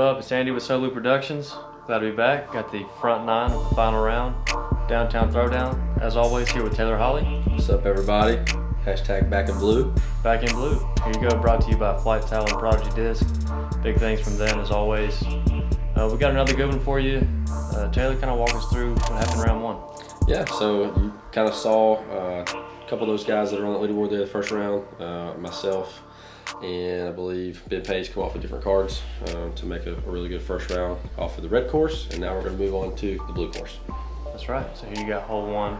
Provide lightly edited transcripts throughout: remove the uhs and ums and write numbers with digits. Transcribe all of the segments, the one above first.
up? It's Andy with Soblue Productions. Glad to be back. Got the front nine of the final round, downtown Throwdown. As always, here with Taylor Holley. What's up, everybody? Hashtag back in blue. Back in blue. Here you go, brought to you by FlighTowel and Prodigy Disc. Big thanks from them, as always. We got another good one for you. Taylor, kind of walk us through what happened in round one. Yeah, so you kind of saw a couple of those guys that are on the leaderboard there the first round. Myself and I believe Ben Page come off with different cards to make a really good first round off of the red course, and now we're going to move on to the blue course. That's right. So here you got hole one.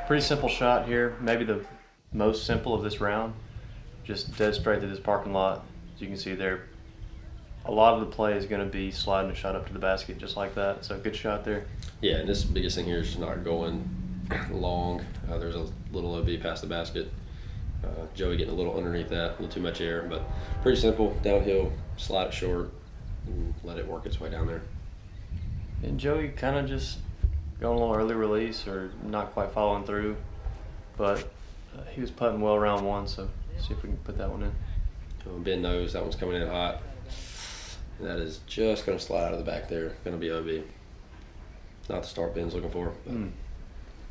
Pretty simple shot here, maybe the most simple of this round. Just dead straight to this parking lot. As you can see there, a lot of the play is going to be sliding a shot up to the basket just like that. So good shot there. Yeah, and this biggest thing here is just not going long. There's a little OB past the basket. Joey getting a little underneath that, a little too much air, but pretty simple. Downhill, slide it short, and let it work its way down there. And Joey kind of just going a little early release or not quite following through, but he was putting well round one, so see if we can put that one in. Ben knows that one's coming in hot. And that is just going to slide out of the back there. Going to be OB. Not the start Ben's looking for.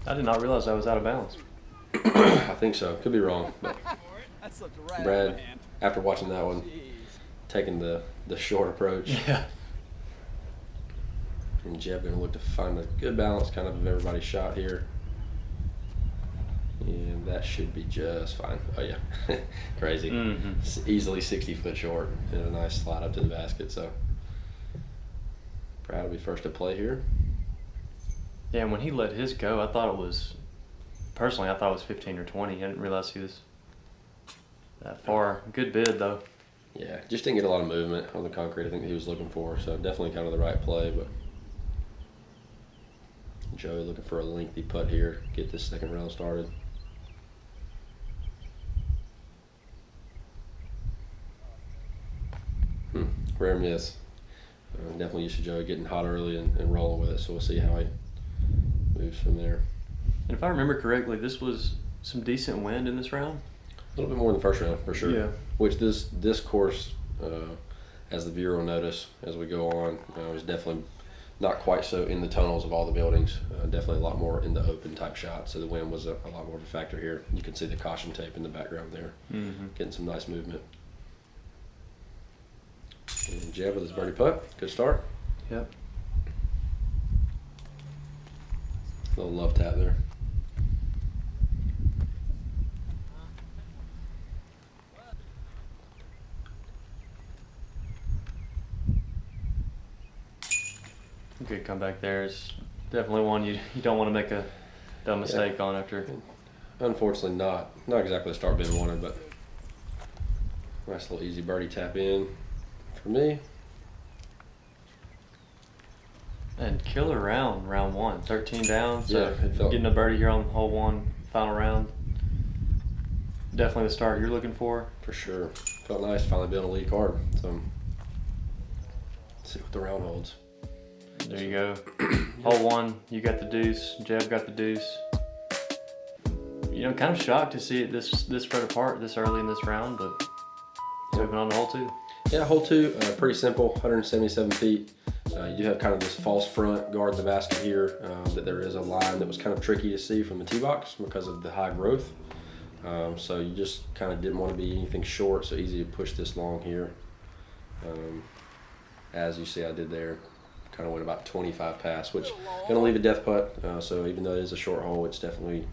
I did not realize I was out of bounds. I think so. Could be wrong. But Brad, after watching that one, taking the short approach. Yeah. And Jeb going to look to find a good balance kind of everybody's shot here. And that should be just fine. Oh, yeah. Crazy. It's easily 60 foot short and a nice slide up to the basket. So Brad will be first to play here. Yeah, and when he let his go, I thought it was, personally, I thought it was 15 or 20. I didn't realize he was that far. Good bid, though. Yeah, just didn't get a lot of movement on the concrete I think that he was looking for. So definitely kind of the right play. But Joey looking for a lengthy putt here, get this second round started. Rare miss. Definitely used to Joey getting hot early and rolling with it, so we'll see how he moves from there. And if I remember correctly, this was some decent wind in this round? A little bit more in the first round, for sure. Yeah. Which this course, as the viewer will notice as we go on, was definitely not quite so in the tunnels of all the buildings. Definitely a lot more in the open type shots, so the wind was a lot more of a factor here. You can see the caution tape in the background there, getting some nice movement. And Jeb with his birdie putt. Good start. Yep. Little love tap there. Good comeback there. It's definitely one you don't want to make a dumb mistake on after. Unfortunately, not exactly the start Ben wanted, but nice little easy birdie tap in for me. And killer round one, 13 down. So Yeah, getting a birdie here on hole one, final round. Definitely the start you're looking for. For sure. Felt nice finally being able to lead card. So let's see what the round holds. There you go. Hole one, you got the deuce. Jeb got the deuce. You know, kind of shocked to see it this spread apart this early in this round, but moving on to hole two. Yeah, hole two, pretty simple, 177 feet. You do have kind of this false front guard the basket here, that there is a line that was kind of tricky to see from the tee box because of the high growth. So you just kind of didn't want to be anything short, so easy to push this long here. As you see I did there, kind of went about 25 past, which going to leave a death putt. So even though it is a short hole, it's definitely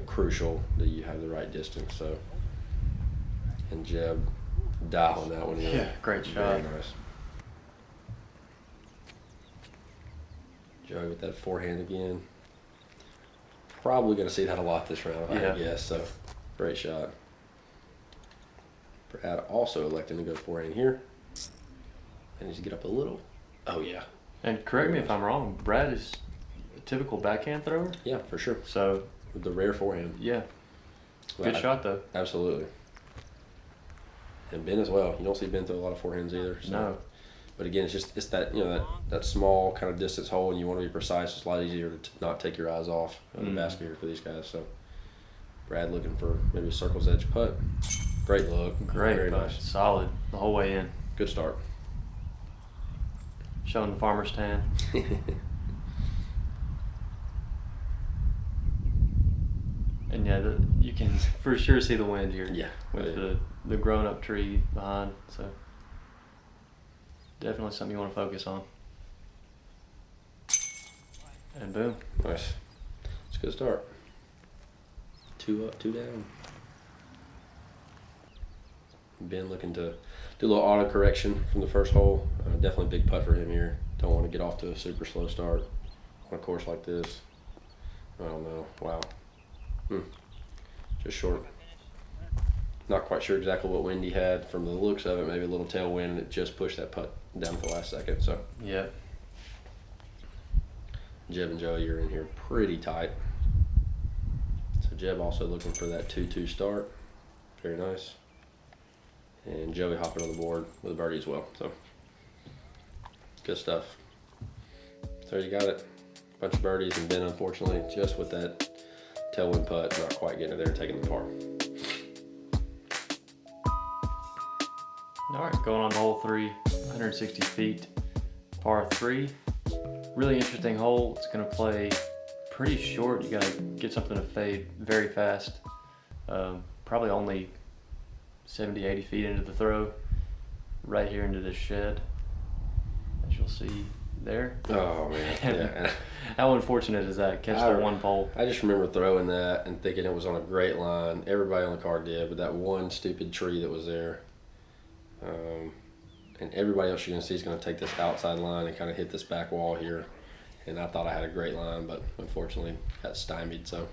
crucial that you have the right distance. So, and Jeb dialing that one in. Yeah, great shot. Very nice. Joey with that forehand again. Probably going to see that a lot this round, I guess. So, great shot. Brad also electing to go forehand here. And he's get up a little. Oh, yeah. And correct me if I'm wrong, Brad is a typical backhand thrower? Yeah, for sure. So, with the rare forehand. Yeah. Good shot, though. Absolutely. And Ben as well. You don't see Ben throw a lot of forehands either. So. No. But again, it's that that small kind of distance hole, and you want to be precise. It's a lot easier to not take your eyes off the basket here for these guys. So Brad looking for maybe a circle's edge putt. Great look. Great Very putt. nice. Solid the whole way in. Good start. showing the farmer's tan. And yeah, you can for sure see the wind here. Yeah. With the grown-up tree behind, so definitely something you want to focus on. And boom. Nice. It's a good start. 2 up, 2 down. Ben looking to do a little auto correction from the first hole. Definitely big putt for him here. Don't want to get off to a super slow start on a course like this. I don't know. Wow. Just short. Not quite sure exactly what wind he had. From the looks of it, maybe a little tailwind, and it just pushed that putt down at the last second. So yeah. Jeb and Joey are in here pretty tight. So Jeb also looking for that 2-2 start. Very nice. And Joey hopping on the board with a birdie as well. So good stuff. So you got it. Bunch of birdies, and Ben unfortunately just with that tailwind putt, not quite getting it there, taking the par. All right, going on to hole 3, 160 feet, par 3. Really interesting hole. It's going to play pretty short. You got to get something to fade very fast. Probably only 70, 80 feet into the throw, right here into this shed, as you'll see there. Oh man, yeah. How unfortunate is that? Catch the one pole. I just remember throwing that and thinking it was on a great line. Everybody on the card did, but that one stupid tree that was there. And everybody else you're going to see is going to take this outside line and kind of hit this back wall here. And I thought I had a great line, but unfortunately got stymied. So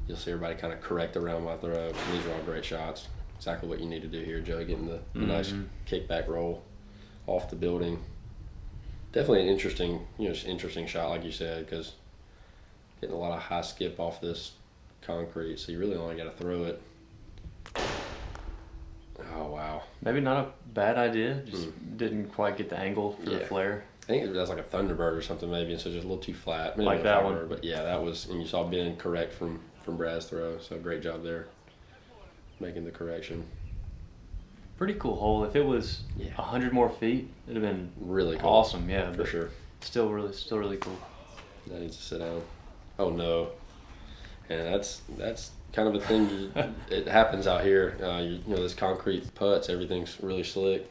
you'll see everybody kind of correct around my throw. And these are all great shots. Exactly what you need to do here, Joey, getting the nice kickback roll off the building. Definitely an interesting shot, like you said, because getting a lot of high skip off this concrete, so you really only got to throw it. Oh, wow. Maybe not a bad idea, just didn't quite get the angle for the flare. I think it was like a Thunderbird or something maybe, and so just a little too flat. Maybe like that one. But yeah, that was, and you saw Ben correct from Brad's throw, so great job there, making the correction. Pretty cool hole. If it was 100 more feet, it'd have been really cool. Awesome, yeah. For sure. Still really cool. That needs to sit down. Oh no. And that's kind of a thing. It happens out here. You know, this concrete putts, everything's really slick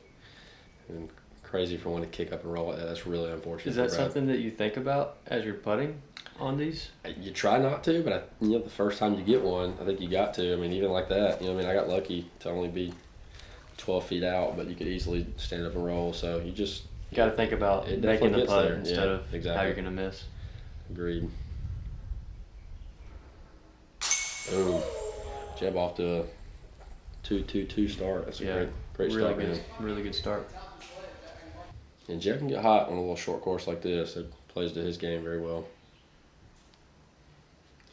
and crazy for one to kick up and roll like that. That's really unfortunate. Is that something that you think about as you're putting on these? You try not to, but the first time you get one, I think you got to. I mean, even like that, I got lucky to only be 12 feet out, but you could easily stand up and roll. So you just got to think about making the putt instead of how you're going to miss. Agreed. Boom. Jeb off to a 2-2-2 start. That's a great start. Really good start. And Jeb can get hot on a little short course like this. It plays to his game very well.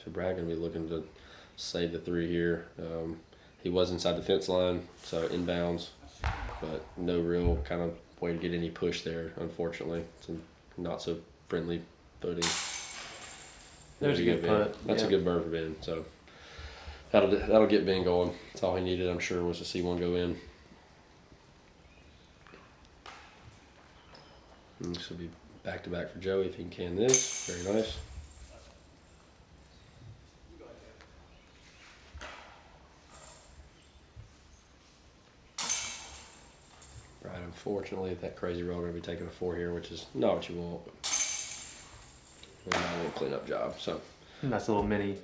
So Brad going to be looking to save the 3 here. He was inside the fence line, so inbounds, but no real kind of way to get any push there, unfortunately. It's a not so friendly footing. There's a good putt. That's a good bird for Ben, so that'll get Ben going. That's all he needed, I'm sure, was to see one go in. And this will be back-to-back for Joey if he can this. Very nice. Right, unfortunately, that crazy roll going to be taking a 4 here, which is not what you want. But a little cleanup job. So nice little mini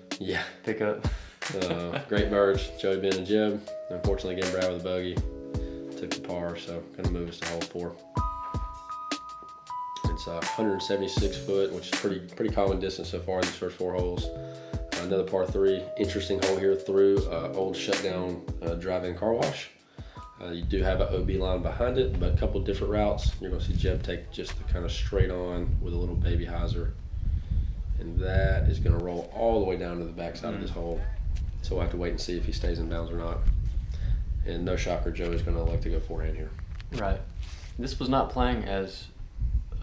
pickup. Great birds, Joey, Ben, and Jeb. Unfortunately, again, Brad with a bogey. Took the par, so going to move us to hole 4. It's 176 foot, which is pretty common distance so far in these first 4 holes. Another par 3, interesting hole here through old shutdown drive-in car wash. You do have an OB line behind it, but a couple different routes. You're going to see Jeb take just the kind of straight on with a little baby hyzer. And that is going to roll all the way down to the backside of this hole. So we'll have to wait and see if he stays in bounds or not. And no shocker, Joey's going to elect to go forehand here. Right. This was not playing as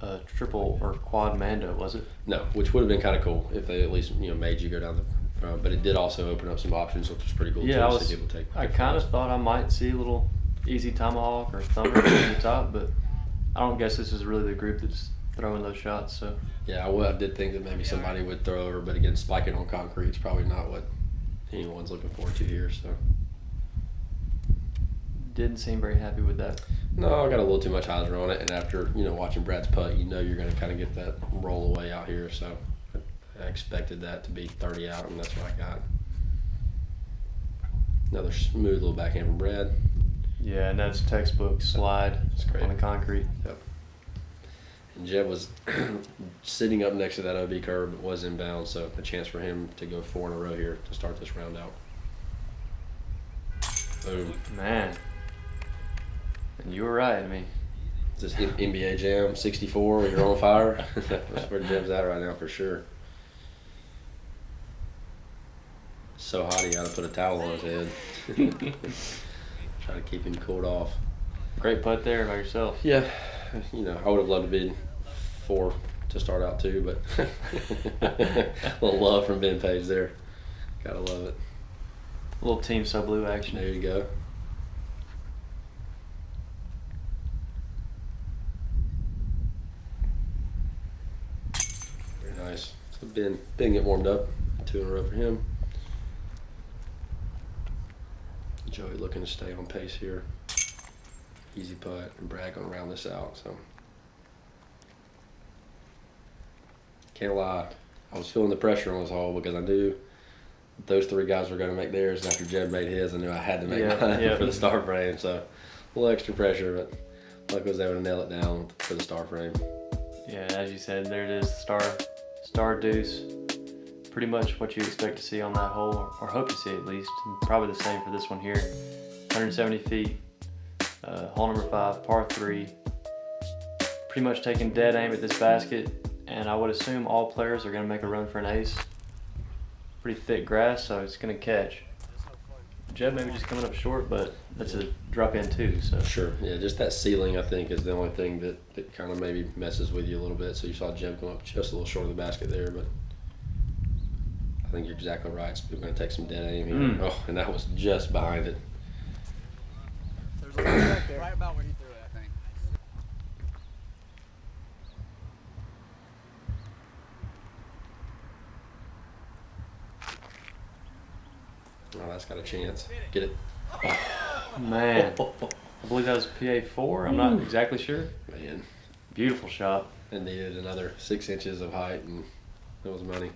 a triple or quad Mando, was it? No, which would have been kind of cool if they at least made you go down the front. But it did also open up some options, which was pretty cool. Yeah, too, I kind of thought I might see a little easy tomahawk or thumber at the top, but I don't guess this is really the group that's throwing those shots. So Yeah, I did think that maybe somebody would throw over, but again, spiking on concrete is probably not what anyone's looking forward to here. So didn't seem very happy with that. no, I got a little too much hyzer on it, and after watching Brad's putt, you're going to kind of get that roll away out here. So I expected that to be 30 out, and that's what I got. Another smooth little backhand from Brad. Yeah, and that's textbook slide That's great. on the concrete. Yep. And Jeb was sitting up next to that OB curve, but was inbound, so a chance for him to go 4 in a row here to start this round out. Boom. Man. And you were right. I mean, Is this NBA Jam 64 where you're on fire? That's where Jeb's at right now for sure. So hot he got to put a towel on his head. Try to keep him cooled off. great putt there by yourself. Yeah, I would have loved to be 4 to start out too, but a little love from Ben Page there. Gotta love it. A little team Soblue action. There you go. Very nice. So Ben get warmed up. 2 in a row for him. Joey looking to stay on pace here. Easy putt, and Brad gonna round this out. So can't lie, I was feeling the pressure on this hole because I knew those 3 guys were gonna make theirs, and after Jeb made his, I knew I had to make mine for the star frame. So a little extra pressure, but luck was able to nail it down for the star frame. Yeah, as you said, there it is, star deuce. Pretty much what you expect to see on that hole, or hope to see at least. And probably the same for this one here. 170 feet, hole number 5, par 3. Pretty much taking dead aim at this basket, and I would assume all players are going to make a run for an ace. Pretty thick grass, so it's going to catch. Jeb maybe just coming up short, but that's a drop in too. So Sure, yeah, just that ceiling I think is the only thing that kind of maybe messes with you a little bit. So you saw Jeb come up just a little short of the basket there, but I think you're exactly right. So we're going to take some dead aim here. Oh, and that was just behind it. There's a one back there. Right about where he threw it, I think. Oh, that's got a chance. Get it. man, I believe that was PA4. I'm not exactly sure. Man, Beautiful shot. it needed another 6 inches of height, and that was money.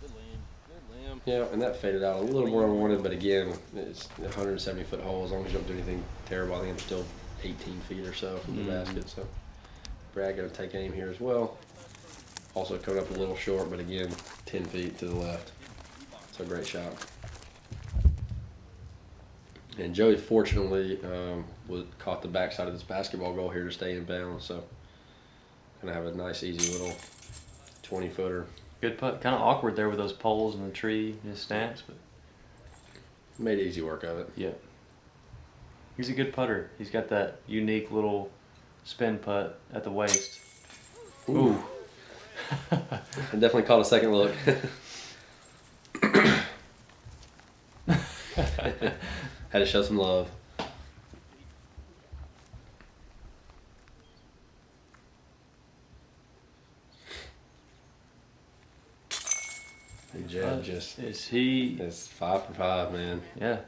Good limb. Yeah, and that faded out a little more than I wanted, but again, it's a 170-foot hole. As long as you don't do anything terrible, I think it's still 18 feet or so from the basket. So Brad going to take aim here as well. Also coming up a little short, but again, 10 feet to the left. So great shot. And Joey fortunately caught the backside of this basketball goal here to stay in bounds. So gonna have a nice, easy little 20-footer. Good putt. Kind of awkward there with those poles and the tree and his stance, but Made easy work of it. yeah. He's a good putter. He's got that unique little spin putt at the waist. Ooh. And definitely caught a second look. Had to show some love. And Jeb just Is he? is 5 for 5, man. Yeah.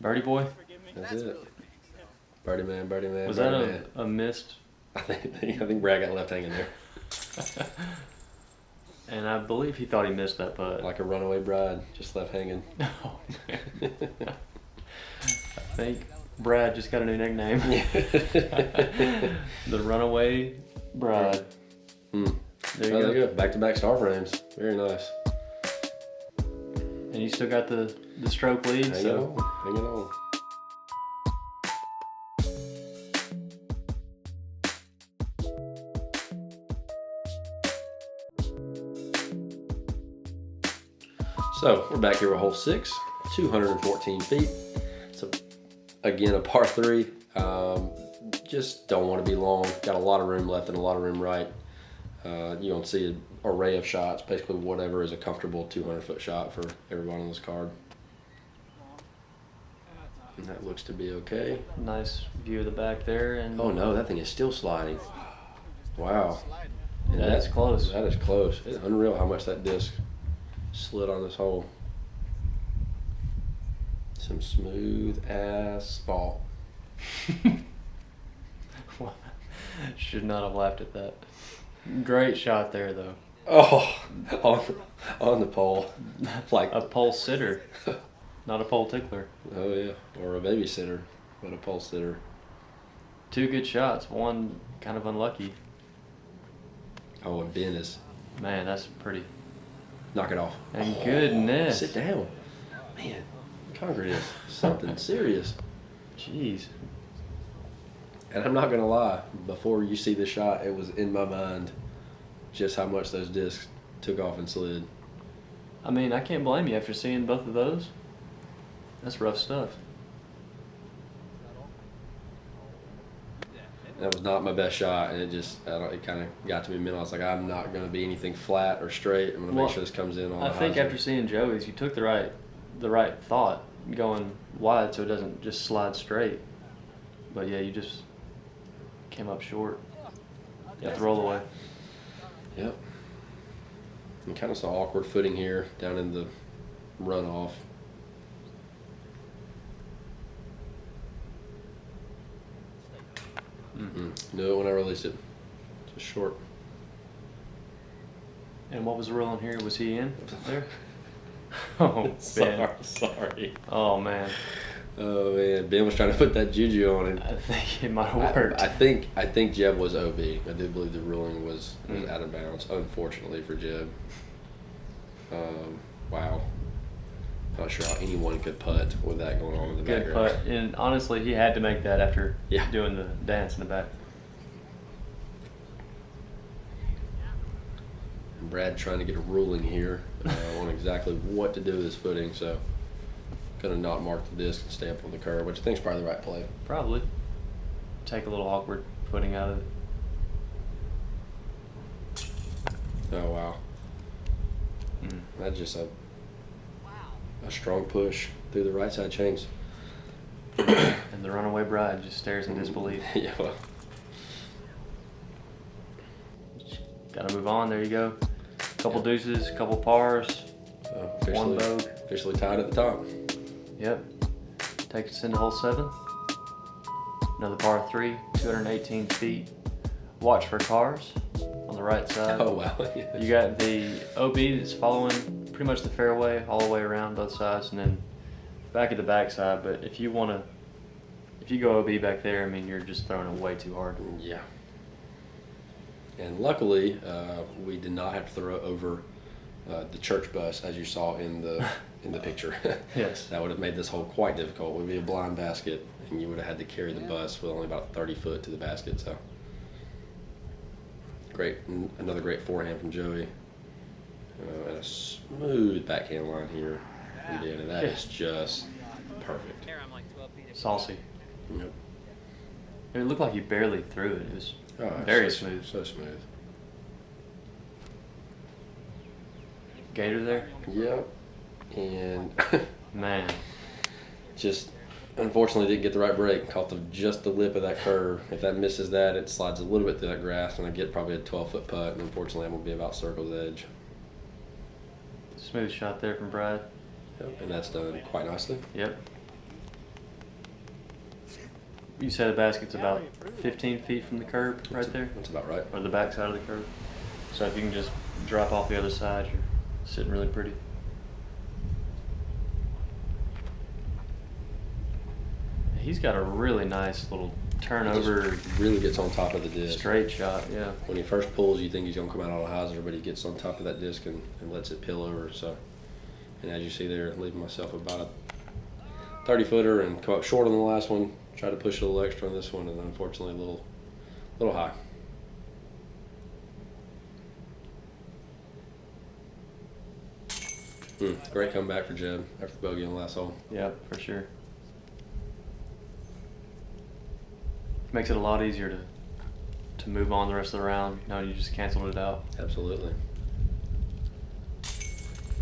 Birdie boy? That's it. Birdie man, birdie man. Was birdie that man. a missed? I think Brad got left hanging there. And I believe he thought he missed that putt. Like a runaway bride, just left hanging. Oh, man. I think Brad just got a new nickname. The Runaway Bride. There you Oh, go. Back-to-back star frames. Very nice. And you still got the stroke lead. Hang it So on. Hang it on. So we're back here with hole 6, 214 feet. So again, a par 3. Just don't want to be long. Got a lot of room left and a lot of room right. You don't see an array of shots. Basically, whatever is a comfortable 200-foot shot for everyone on this card. And that looks to be okay. Nice view of the back there. And Oh no, that thing is still sliding. Wow. And That's close. That is close. It's unreal how much that disc slid on this hole. Some smooth asphalt. Should not have laughed at that. Great shot there, though. Oh, on the pole. Like A pole sitter, not a pole tickler. Oh yeah, or a babysitter, but a pole sitter. 2 good shots, one kind of unlucky. Oh, and Ben is Man, that's pretty. knock it off. And goodness. Sit down, man. Concrete is something serious. Jeez. And I'm not gonna lie, before you see the shot, it was in my mind just how much those discs took off and slid. I mean, I can't blame you after seeing both of those. That's rough stuff. That was not my best shot, and it kind of got to me mental. I was like, I'm not gonna be anything flat or straight. I'm gonna Well, make sure this comes in on I the think high after seeing Joey's, you took the right thought, going wide so it doesn't just slide straight. But yeah, you just came up short. You have to roll away. Yep. And kind of saw awkward footing here down in the runoff. No, when I released it, just short. And what was the rolling here? Was he in there? Oh, Ben. Sorry. Oh, man. Oh man, Ben was trying to put that juju on him. I think it might have worked. I think Jeb was OB. I do believe the ruling was out of bounds, unfortunately for Jeb. Wow. Not sure how anyone could putt with that going on in the Good background. putt. And honestly, he had to make that after Yeah. doing the dance in the back. And Brad trying to get a ruling here on exactly what to do with his footing, so gonna not mark the disc and stay up on the curve, which I think is probably the right play. Probably. Take a little awkward footing out of it. Oh wow. That's just a strong push through the right side chains. And the runaway bride just stares in disbelief. Yeah, well, Gotta move on. There you go. Couple deuces, couple pars, one bogue. officially tied at the top. Yep. Takes us into hole 7. Another par 3, 218 feet. Watch for cars on the right side. Oh wow. You got the OB that's following pretty much the fairway all the way around both sides, and then back at the backside. But if you go OB back there, I mean, you're just throwing it way too hard. Yeah. And luckily, we did not have to throw over the church bus, as you saw in the picture. Yes. That would have made this hole quite difficult. It would be a blind basket, and you would have had to carry the bus with only about 30 foot to the basket. So, great, another gret forehand from Joey, and a smooth backhand line here from Dan, and that is just perfect. Saucy. Yep. It looked like you barely threw it. It was Oh, very so, smooth. So smooth. Gator there? Yep. And Man. just unfortunately didn't get the right break. Caught just the lip of that curve. If that misses that, it slides a little bit through that grass, and I get probably a 12-foot putt. And unfortunately, I'm gonna be about circle's edge. Smooth shot there from Brad. Yep. And that's done quite nicely. Yep. You said the basket's about 15 feet from the curb right there? That's about right. Or the back side of the curb. So if you can just drop off the other side, you're sitting really pretty. He's got a really nice little turnover, Really gets on top of the disc. straight shot, yeah. When he first pulls, you think he's gonna come out on a hyzer, but he gets on top of that disc and lets it peel over. So, and as you see there, leaving myself about a 30-footer and come up short on the last one. Try to push a little extra on this one, and unfortunately a little high. Great comeback for Jeb after the bogey on the last hole. Yep, for sure. Makes it a lot easier to move on the rest of the round. No, you just canceled it out. Absolutely.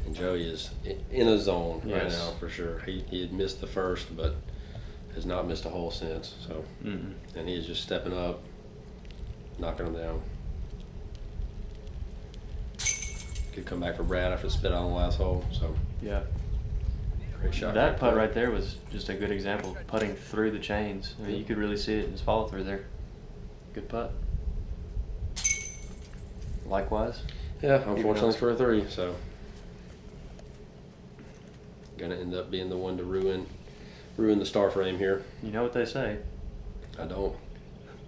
And Joey is in a zone right Yes. now for sure. He had missed the first, but has not missed a hole since. So, and he is just stepping up, knocking them down. Good come back for Brad after the spit on the last hole. So Yeah. great shot. That putt right there was just a good example of putting through the chains. I mean, you could really see it in his follow through there. Good putt. Likewise. Yeah, unfortunately for a 3. So gonna end up being the one to ruin the star frame here. You know what they say. I don't.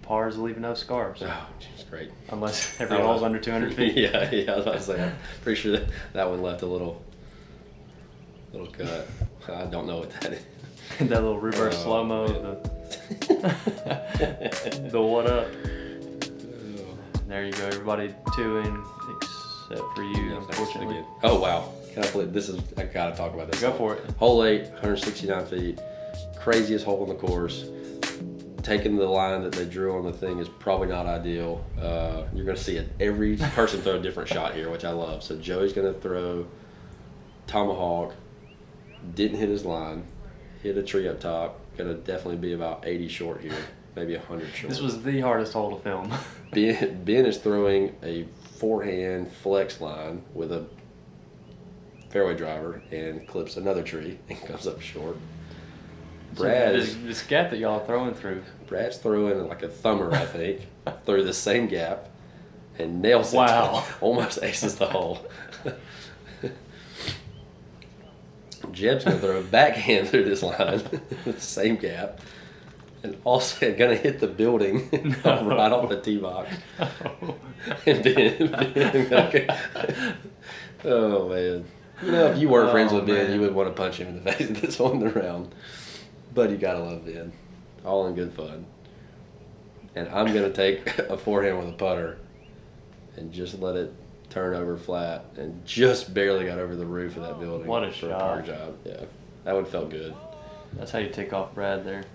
Pars leave no scars. Oh, it's great. Unless every hole's under 200 feet. Yeah, I was about to say. I'm pretty sure that one left a little cut. I don't know what that is. That little reverse slow-mo of the what up. There you go, everybody 2 in except for you, unfortunately. Again. Oh, wow. Can I believe this is, I gotta talk about this. Go for it. Hole 8, 169 feet. Craziest hole on the course. Taking the line that they drew on the thing is probably not ideal. You're gonna see it. Every person throw a different shot here, which I love. So Joey's gonna throw tomahawk, didn't hit his line, hit a tree up top, gonna definitely be about 80 short here, maybe 100 short. This was the hardest hole to film. Ben is throwing a forehand flex line with a fairway driver and clips another tree and comes up short. This gap that y'all are throwing through. Brad's throwing like a thumber, I think, through the same gap and nails it. Wow. Almost aces the hole. Jeb's going to throw a backhand through this line, the same gap, and also going to hit the building right off the tee box. And oh, man. You know, if you weren't friends with Ben, you would want to punch him in the face at this one in the round. But you got to love Ben. All in good fun. And I'm going to take a forehand with a putter and just let it turn over flat and just barely got over the roof of that building. What a for shot. Par job. Yeah, that one felt good. That's how you take off Brad there.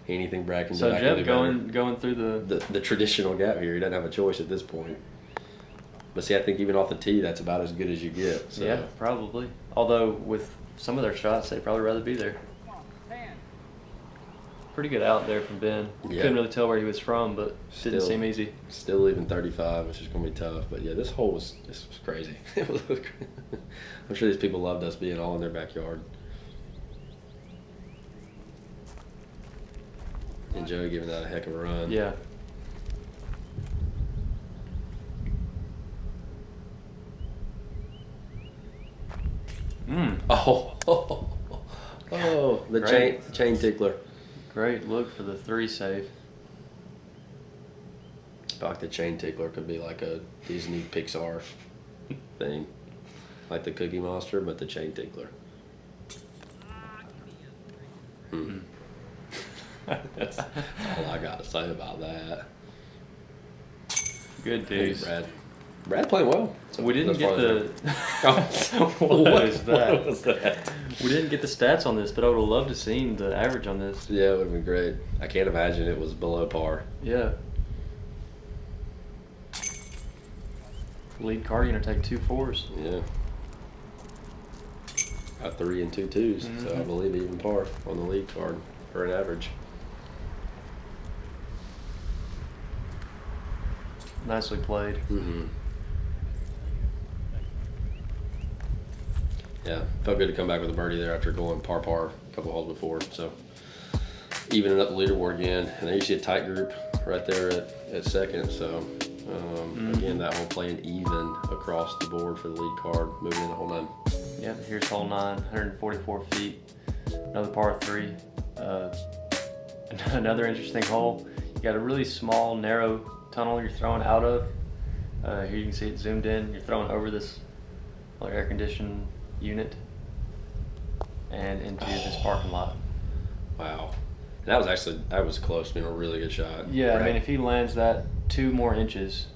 Anything Brad can do. So I can Jeb do going through the traditional gap here. He doesn't have a choice at this point. But see, I think even off the tee, that's about as good as you get. So. Yeah, probably. Although with some of their shots, they'd probably rather be there. Pretty good out there from Ben. Yeah. Couldn't really tell where he was from, but didn't seem easy. Still leaving 35, which is going to be tough. But yeah, this hole was crazy. It was I'm sure these people loved us being all in their backyard. And Joey giving that a heck of a run. Yeah. Oh, the Great. chain tickler. Great look for the 3 save. I feel like the chain tickler could be like a Disney Pixar thing. Like the Cookie Monster, but the chain tickler. That's all I got to say about that. Good Hey, dudes. Brad playing well. We didn't get the. What What is that? What was that? We didn't get the stats on this, but I would have loved to seen the average on this. Yeah, it would have been great. I can't imagine it was below par. Yeah. Lead card, you're gonna take 2 4s. Yeah. Got 3 and 2 twos, so I believe even par on the lead card for an average. Nicely played. Yeah, felt good to come back with a birdie there after going par a couple holes before. So evening up the leaderboard again, and there you see a tight group right there at second. So again, that whole playing even across the board for the lead card, moving into hole 9. Yep, here's hole 9, 144 feet. Another par 3. Another interesting hole. You got a really small, narrow tunnel you're throwing out of. Here you can see it zoomed in. You're throwing over this air conditioned unit and into this parking lot. Wow. And that was close to being a really good shot. Yeah, Brad. I mean, if he lands that 2 more inches,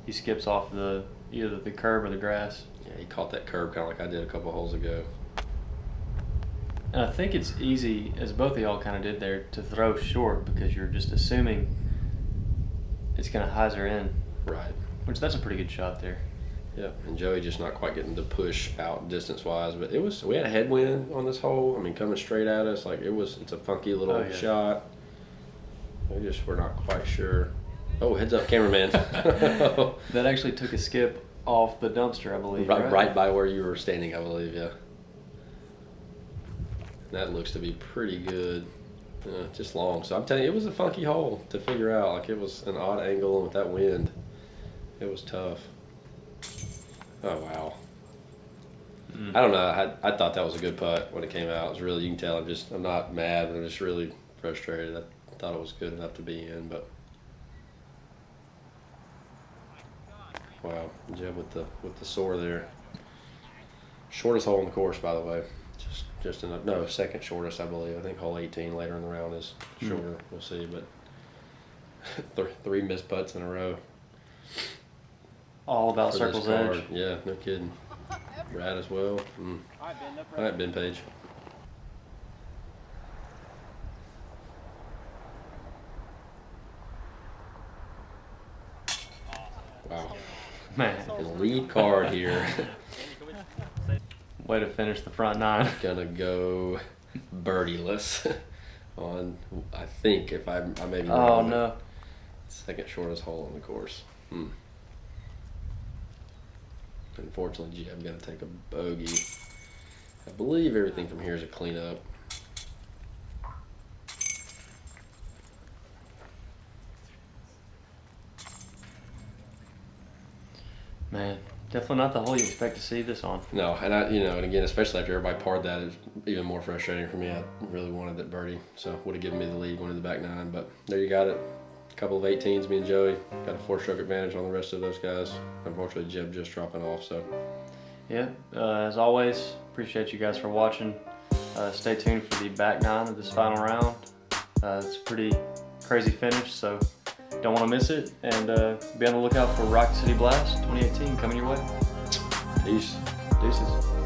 he skips off either the curb or the grass. Yeah, he caught that curb kind of like I did a couple holes ago. And I think it's easy, as both of y'all kind of did there, to throw short because you're just assuming it's going to hyzer in. Right. Which, that's a pretty good shot there. Yeah, and Joey just not quite getting the push out distance-wise, but we had a headwind on this hole. I mean, coming straight at us, like it's a funky little shot. We're not quite sure. Oh, heads up, cameraman. That actually took a skip off the dumpster, I believe. Right by where you were standing, I believe, yeah. That looks to be pretty good. Just long. So I'm telling you, it was a funky hole to figure out. Like, it was an odd angle, and with that wind, it was tough. Oh, wow. I don't know. I thought that was a good putt when it came out. It was really, you can tell I'm not mad, but I'm just really frustrated. I thought it was good enough to be in, but wow, Jeb with the sore there. Shortest hole in the course, by the way. Just in no, second shortest, I believe. I think hole 18 later in the round is shorter. We'll see, but three missed putts in a row. All about Circle's Edge. Yeah, no kidding. Brad as well. All right, Ben Page. Wow. Man. The lead card here. Way to finish the front nine. Gonna go birdieless on, I think, if I may be wrong. Oh, no. Second shortest hole on the course. Unfortunately, I'm going to take a bogey. I believe everything from here is a cleanup. Man, definitely not the hole you expect to see this on. No, and and again, especially after everybody parred that, it's even more frustrating for me. I really wanted that birdie, so would have given me the lead going to the back nine. But there you got it. A couple of 18s, me and Joey got a 4-stroke advantage on the rest of those guys. Unfortunately, Jeb just dropping off. So yeah, as always, appreciate you guys for watching. Stay tuned for the back nine of this final round. It's a pretty crazy finish, so don't want to miss it. And be on the lookout for Rocket City Blast 2018 coming your way. peace. Deuces.